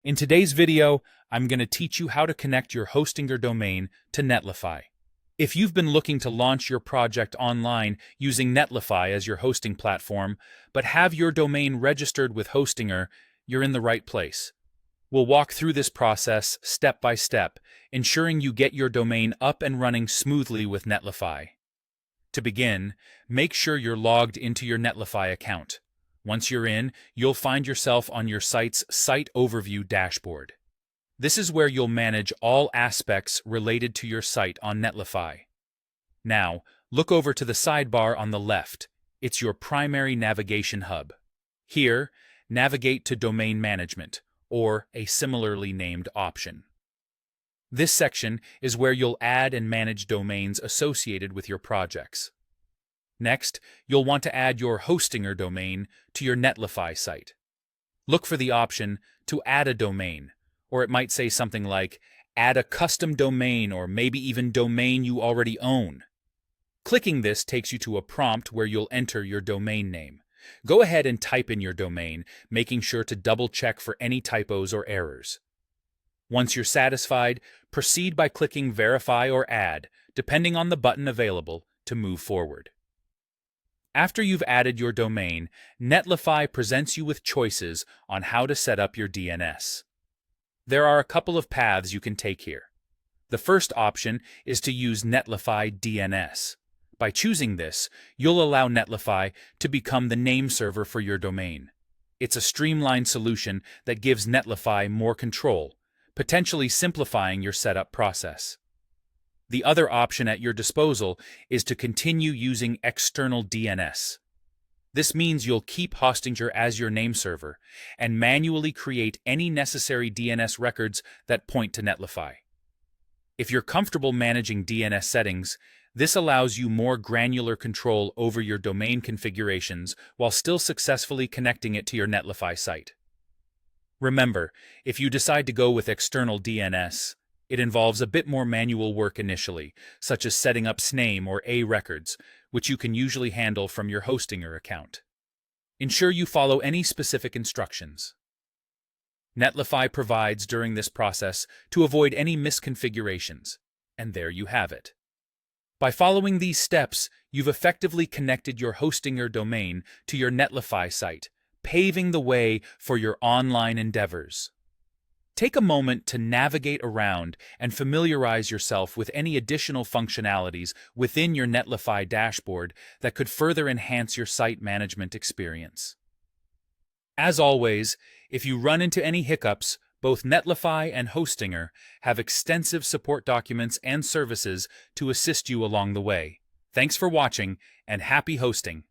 In today's video, I'm going to teach you how to connect your Hostinger domain to Netlify. If you've been looking to launch your project online using Netlify as your hosting platform, but have your domain registered with Hostinger, you're in the right place. We'll walk through this process step by step, ensuring you get your domain up and running smoothly with Netlify. To begin, make sure you're logged into your Netlify account. Once you're in, you'll find yourself on your site's Site Overview dashboard. This is where you'll manage all aspects related to your site on Netlify. Now, look over to the sidebar on the left. It's your primary navigation hub. Here, navigate to Domain Management, or a similarly named option. This section is where you'll add and manage domains associated with your projects. Next, you'll want to add your Hostinger domain to your Netlify site. Look for the option to add a domain, or it might say something like, add a custom domain or maybe even domain you already own. Clicking this takes you to a prompt where you'll enter your domain name. Go ahead and type in your domain, making sure to double-check for any typos or errors. Once you're satisfied, proceed by clicking Verify or Add, depending on the button available, to move forward. After you've added your domain, Netlify presents you with choices on how to set up your DNS. There are a couple of paths you can take here. The first option is to use Netlify DNS. By choosing this, you'll allow Netlify to become the name server for your domain. It's a streamlined solution that gives Netlify more control, potentially simplifying your setup process. The other option at your disposal is to continue using external DNS. This means you'll keep Hostinger as your name server and manually create any necessary DNS records that point to Netlify. If you're comfortable managing DNS settings, this allows you more granular control over your domain configurations while still successfully connecting it to your Netlify site. Remember, if you decide to go with external DNS, it involves a bit more manual work initially, such as setting up SNAME or A records, which you can usually handle from your Hostinger account. Ensure you follow any specific instructions Netlify provides during this process to avoid any misconfigurations, and there you have it. By following these steps, you've effectively connected your Hostinger domain to your Netlify site, paving the way for your online endeavors. Take a moment to navigate around and familiarize yourself with any additional functionalities within your Netlify dashboard that could further enhance your site management experience. As always, if you run into any hiccups, both Netlify and Hostinger have extensive support documents and services to assist you along the way. Thanks for watching, and happy hosting!